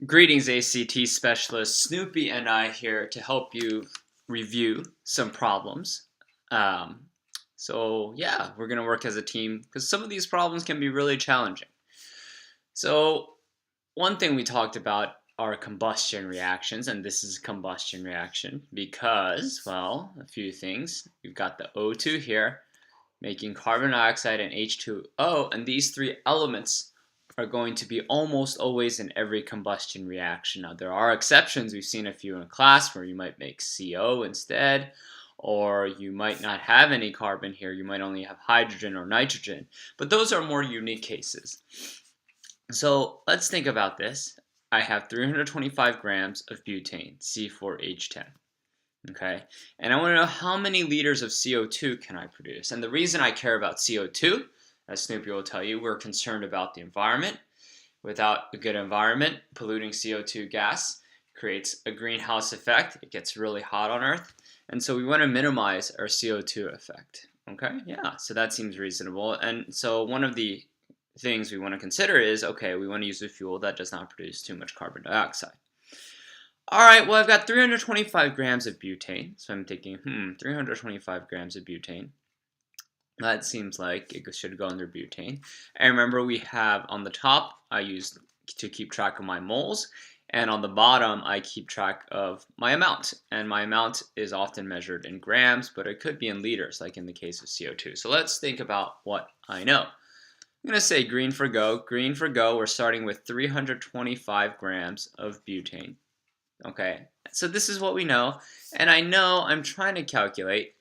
Greetings, ACT specialist. Snoopy and I here to help you review some problems. So we're going to work as a team because some of these problems can be really challenging. So one thing we talked about are combustion reactions, and this is a combustion reaction because, well, a few things. We've got the O2 here making carbon dioxide and H2O, and these three elements are going to be almost always in every combustion reaction. Now there are exceptions, we've seen a few in class where you might make CO instead, or you might not have any carbon here, you might only have hydrogen or nitrogen, but those are more unique cases. So let's think about this. I have 325 grams of butane, C4H10. Okay, and I want to know how many liters of CO2 can I produce. And the reason I care about CO2, as Snoopy will tell you, we're concerned about the environment. Without a good environment, polluting CO2 gas creates a greenhouse effect. It gets really hot on Earth, and so we want to minimize our CO2 effect. Okay, yeah, so that seems reasonable. And so one of the things we want to consider is, okay, we want to use a fuel that does not produce too much carbon dioxide. Alright, well I've got 325 grams of butane, so I'm thinking, 325 grams of butane. That seems like it should go under butane. And remember we have on the top, I use to keep track of my moles, and on the bottom I keep track of my amount. And my amount is often measured in grams, but it could be in liters, like in the case of CO2. So let's think about what I know. I'm going to say green for go. Green for go, we're starting with 325 grams of butane. Okay, so this is what we know, and I know I'm trying to calculate,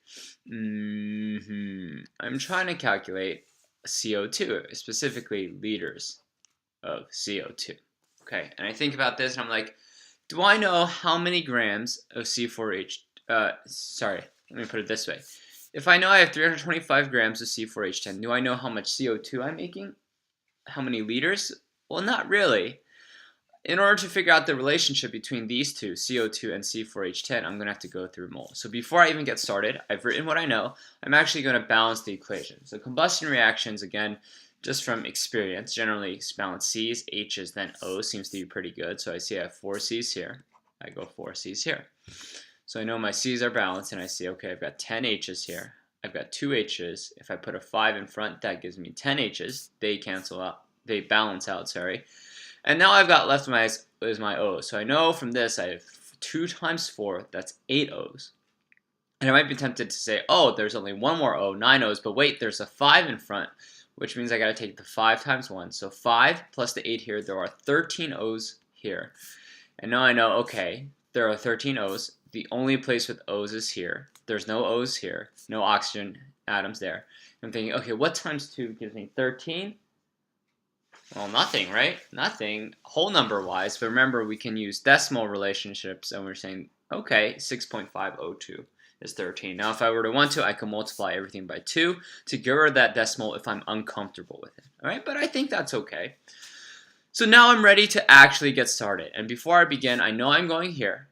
CO2, specifically liters of CO2. Okay, and I think about this and I'm like, do I know how many grams of C4H, let me put it this way. If I know I have 325 grams of C4H10, do I know how much CO2 I'm making? How many liters? Well, not really. In order to figure out the relationship between these two, CO2 and C4H10, I'm going to have to go through moles. So before I even get started, I've written what I know. I'm actually going to balance the equation. So combustion reactions, again, just from experience, generally balance C's, H's, then O's seems to be pretty good. So I see I have 4 C's here. I go 4 C's here. So I know my C's are balanced, and I see, okay, I've got 10 H's here. I've got 2 H's. If I put a 5 in front, that gives me 10 H's. They cancel out. They balance out, sorry. And now I've got left is my O's. So I know from this I have 2 times 4, that's 8 O's. And I might be tempted to say, oh, there's only one more O, 9 O's, but wait, there's a 5 in front, which means I got to take the 5 times 1. So 5 plus the 8 here, there are 13 O's here. And now I know, okay, there are 13 O's. The only place with O's is here. There's no O's here, no oxygen atoms there. I'm thinking, okay, what times 2 gives me 13? Well, nothing, right? Nothing, whole number wise, but remember we can use decimal relationships, and we're saying, okay, 6.502 is 13. Now if I were to want to, I can multiply everything by 2 to get rid of that decimal if I'm uncomfortable with it. Alright, but I think that's okay. So now I'm ready to actually get started, and before I begin, I know I'm going here,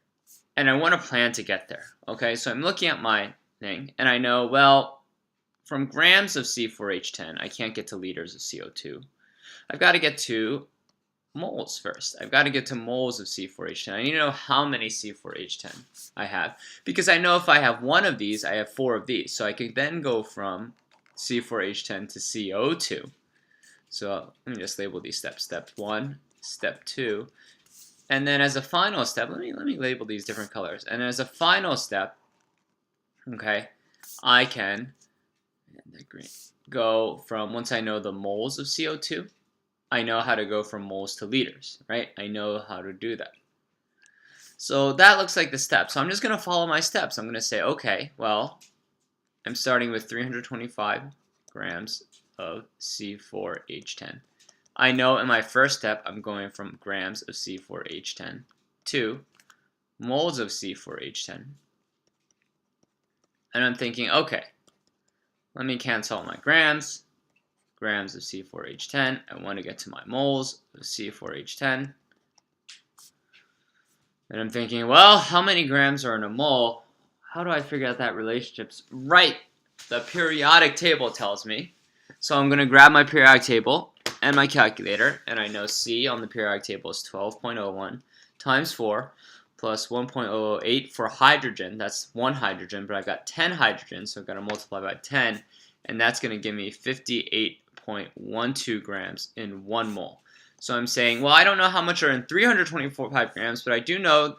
and I want to plan to get there. Okay, so I'm looking at my thing, and I know, well, from grams of C4H10, I can't get to liters of CO2. I've got to get to moles first. I've got to get to moles of C4H10. I need to know how many C4H10 I have, because I know if I have one of these, I have 4 of these. So I can then go from C4H10 to CO2. So let me just label these steps. Step 1, step 2, and then as a final step, let me label these different colors. And as a final step, okay, I can go from, once I know the moles of CO2, I know how to go from moles to liters, right? I know how to do that. So that looks like the steps. So I'm just going to follow my steps. I'm going to say, okay, well, I'm starting with 325 grams of C4H10. I know in my first step, I'm going from grams of C4H10 to moles of C4H10. And I'm thinking, okay, let me cancel all my grams of C4H10. I want to get to my moles of C4H10. And I'm thinking, well, how many grams are in a mole? How do I figure out that relationship's right? The periodic table tells me. So I'm going to grab my periodic table, and my calculator, and I know C on the periodic table is 12.01 times 4 plus 1.008 for hydrogen. That's 1 hydrogen, but I've got 10 hydrogen, so I've got to multiply by 10, and that's going to give me 58.12 grams in 1 mole. So I'm saying, well, I don't know how much are in 325 grams, but I do know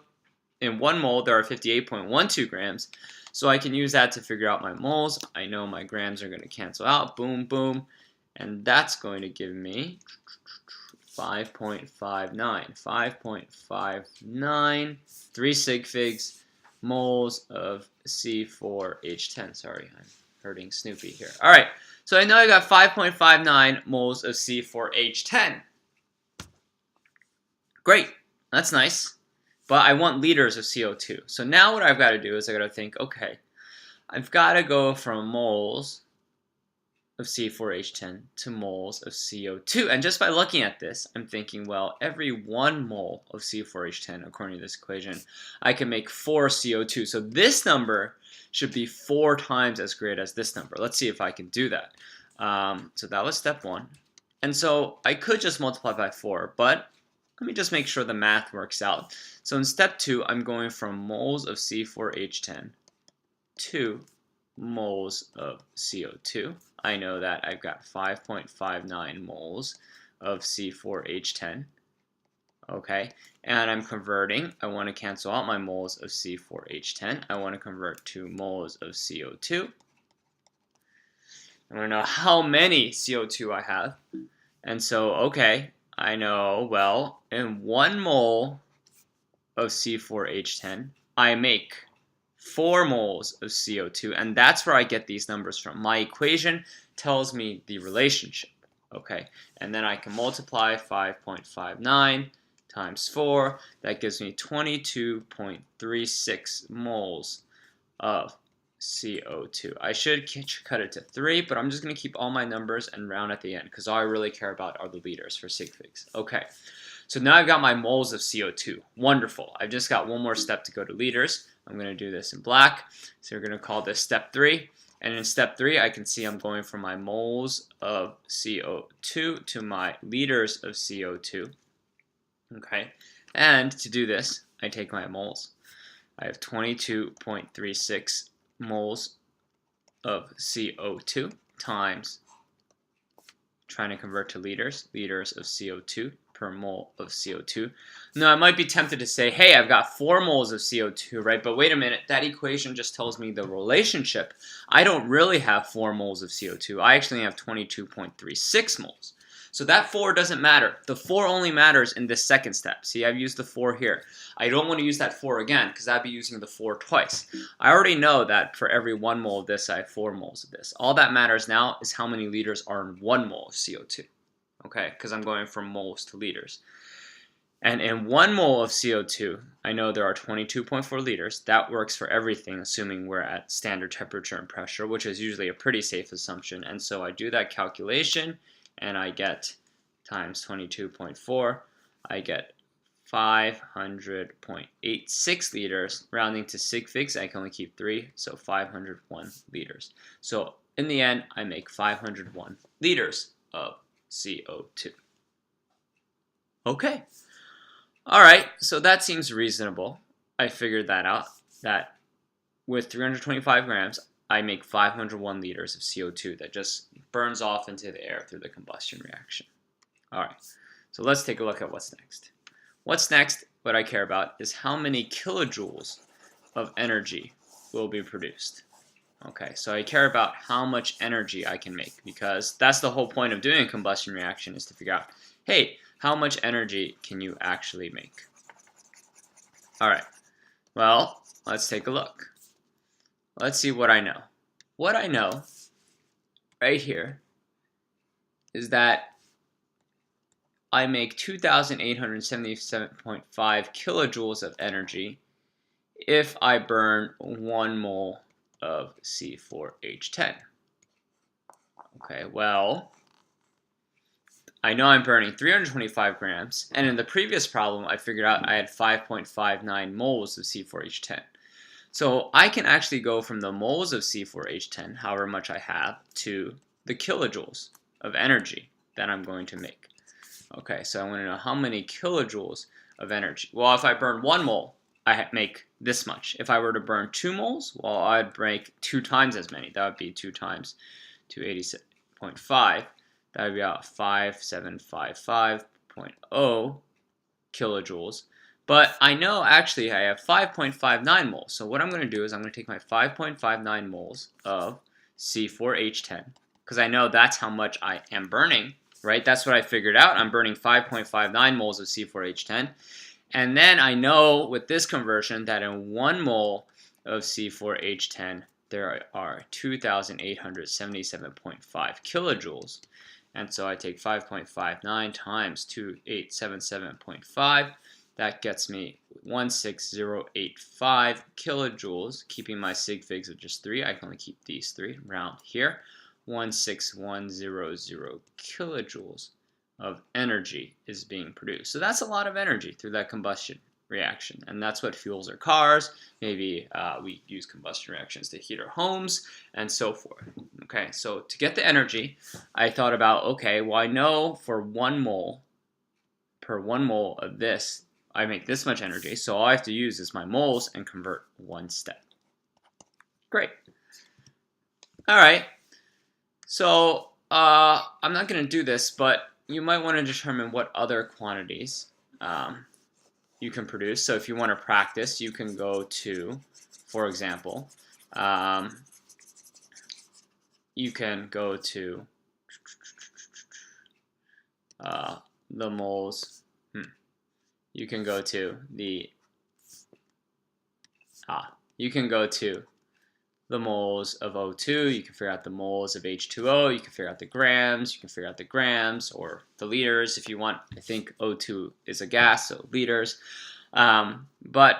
in 1 mole there are 58.12 grams. So I can use that to figure out my moles. I know my grams are going to cancel out. Boom, boom. And that's going to give me 5.59. 5.59, 3 sig figs moles of C4H10. Sorry, I'm hurting Snoopy here. All right, so I know I got 5.59 moles of C4H10. Great, that's nice. But I want liters of CO2. So now what I've got to do is I've got to think, okay, I've got to go from moles of C4H10 to moles of CO2. And just by looking at this, I'm thinking, well, every 1 mole of C4H10, according to this equation, I can make 4 CO2. So this number should be 4 times as great as this number. Let's see if I can do that. So that was step 1. And so I could just multiply by 4, but let me just make sure the math works out. So in step 2, I'm going from moles of C4H10 to moles of CO2. I know that I've got 5.59 moles of C4H10. Okay, and I'm converting. I want to cancel out my moles of C4H10. I want to convert to moles of CO2. I want to know how many CO2 I have. And so, okay, I know, well, in 1 mole of C4H10, I make 4 moles of CO2, and that's where I get these numbers from. My equation tells me the relationship, okay? And then I can multiply 5.59 times 4. That gives me 22.36 moles of CO2. I should cut it to 3, but I'm just going to keep all my numbers and round at the end because all I really care about are the liters for sig figs. Okay, so now I've got my moles of CO2. Wonderful. I've just got one more step to go to liters. I'm going to do this in black. So we're going to call this step 3. And in step 3, I can see I'm going from my moles of CO2 to my liters of CO2. Okay, and to do this, I take my moles. I have 22.36 moles of CO2 times, trying to convert to liters of CO2 per mole of CO2. Now, I might be tempted to say, hey, I've got 4 moles of CO2, right? But wait a minute, that equation just tells me the relationship. I don't really have 4 moles of CO2. I actually have 22.36 moles. So that 4 doesn't matter. The 4 only matters in this second step. See, I've used the 4 here. I don't want to use that 4 again because I'd be using the 4 twice. I already know that for every 1 mole of this, I have 4 moles of this. All that matters now is how many liters are in 1 mole of CO2. Okay, because I'm going from moles to liters. And in 1 mole of CO2, I know there are 22.4 liters. That works for everything, assuming we're at standard temperature and pressure, which is usually a pretty safe assumption. And so I do that calculation, and I get times 22.4, I get 500.86 liters. Rounding to sig figs, I can only keep 3, so 501 liters. So in the end, I make 501 liters of CO2. Okay. All right, so that seems reasonable. I figured that out, that with 325 grams, I make 501 liters of CO2 that just burns off into the air through the combustion reaction. All right, so let's take a look at what's next. What's next, what I care about, is how many kilojoules of energy will be produced. Okay, so I care about how much energy I can make because that's the whole point of doing a combustion reaction is to figure out, hey, how much energy can you actually make? All right, well, let's take a look. Let's see what I know. What I know right here is that I make 2,877.5 kilojoules of energy if I burn 1 mole of C4H10. Okay, well, I know I'm burning 325 grams, and in the previous problem, I figured out I had 5.59 moles of C4H10. So I can actually go from the moles of C4H10, however much I have, to the kilojoules of energy. that I'm going to make. Okay, so I want to know how many kilojoules of energy. Well, if I burn 1 mole, I make this much. If I were to burn 2 moles, well, I'd make 2 times as many. That would be 2 times 286.5. That would be about 5755.0 kilojoules. But I know actually I have 5.59 moles. So what I'm going to do is I'm going to take my 5.59 moles of C4H10, because I know that's how much I am burning, right? That's what I figured out. I'm burning 5.59 moles of C4H10. And then I know with this conversion that in 1 mole of C4H10, there are 2,877.5 kilojoules. And so I take 5.59 times 2,877.5. That gets me 16085 kilojoules, keeping my sig figs at just 3. I can only keep these 3 around here. 16100 kilojoules of energy is being produced. So that's a lot of energy through that combustion reaction, and that's what fuels our cars. Maybe we use combustion reactions to heat our homes and so forth. Okay, so to get the energy, I thought about, okay, well, I know for 1 mole, per 1 mole of this, I make this much energy, so all I have to use is my moles and convert 1 step. Great. All right, so I'm not going to do this, but you might want to determine what other quantities you can produce. So if you want to practice, you can go to, for example, you can go to the moles. You can go to the moles of O2, you can figure out the moles of H2O, you can figure out the grams, you can figure out the grams or the liters if you want. I think O2 is a gas, so liters. But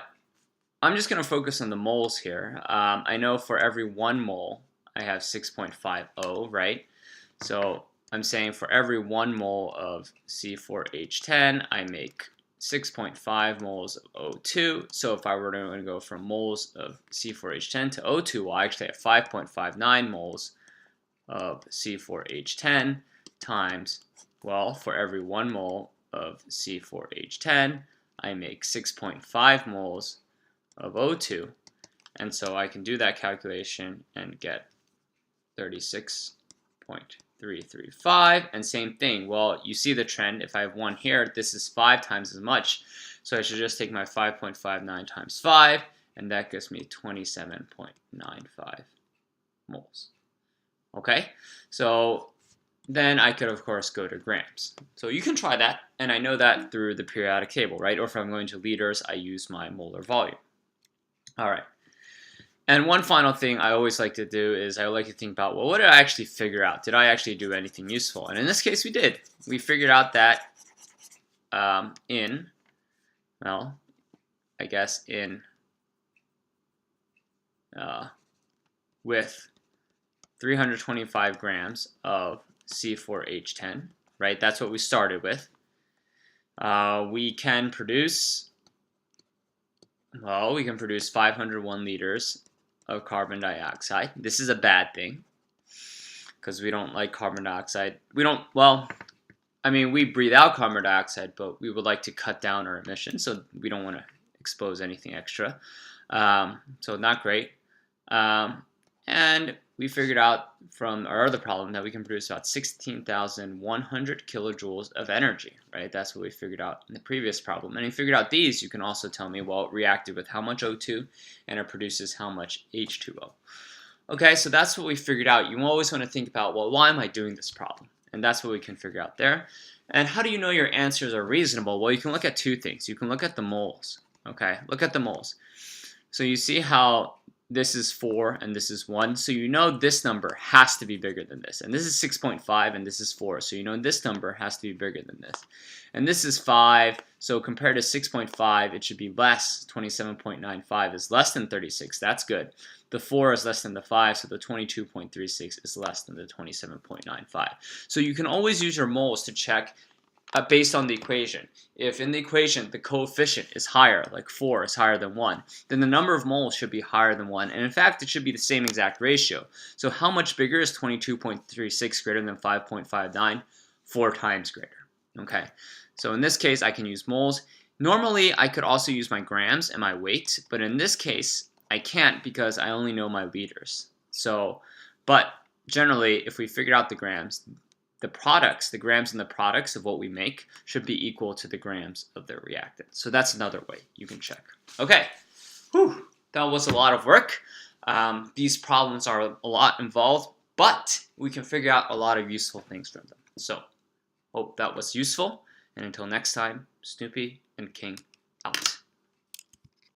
I'm just going to focus on the moles here. I know for every 1 mole, I have 6.50, right? So I'm saying for every 1 mole of C4H10, I make 6.5 moles of O2. So if I were to go from moles of C4H10 to O2, well, I actually have 5.59 moles of C4H10 times, well, for every 1 mole of C4H10, I make 6.5 moles of O2. And so I can do that calculation and get 36.335, and same thing. Well, you see the trend. If I have 1 here, this is 5 times as much. So I should just take my 5.59 times 5, and that gives me 27.95 moles. Okay, so then I could, of course, go to grams. So you can try that, and I know that through the periodic table, right? Or if I'm going to liters, I use my molar volume. All right. And one final thing I always like to do is I like to think about, well, what did I actually figure out? Did I actually do anything useful? And in this case, we did. We figured out that with 325 grams of C4H10, right? That's what we started with. We can produce 501 liters of carbon dioxide. This is a bad thing because we don't like carbon dioxide. We breathe out carbon dioxide, but we would like to cut down our emissions, so we don't want to expose anything extra. So not great. And we figured out from our other problem that we can produce about 16,100 kilojoules of energy, right? That's what we figured out in the previous problem. And if you figured out these, you can also tell me, well, it reacted with how much O2 and it produces how much H2O. Okay, so that's what we figured out. You always want to think about, well, why am I doing this problem? And that's what we can figure out there. And how do you know your answers are reasonable? Well, you can look at 2 things. You can look at the moles. Okay, look at the moles. So you see how this is 4 and this is 1, so you know this number has to be bigger than this. And this is 6.5 and this is 4, so you know this number has to be bigger than this. And this is 5, so compared to 6.5, it should be less. 27.95 is less than 36. That's good. The 4 is less than the 5, so the 22.36 is less than the 27.95. So you can always use your moles to check based on the equation. If in the equation the coefficient is higher, like 4 is higher than 1, then the number of moles should be higher than 1, and in fact it should be the same exact ratio. So how much bigger is 22.36 greater than 5.59? 4 times greater. Okay, so in this case, I can use moles. Normally, I could also use my grams and my weight, but in this case, I can't because I only know my liters. So, but generally, if we figure out the grams, the grams and the products of what we make should be equal to the grams of the reactant. So that's another way you can check. Okay, whew, that was a lot of work. These problems are a lot involved, but we can figure out a lot of useful things from them. So, hope that was useful. And until next time, Snoopy and King out.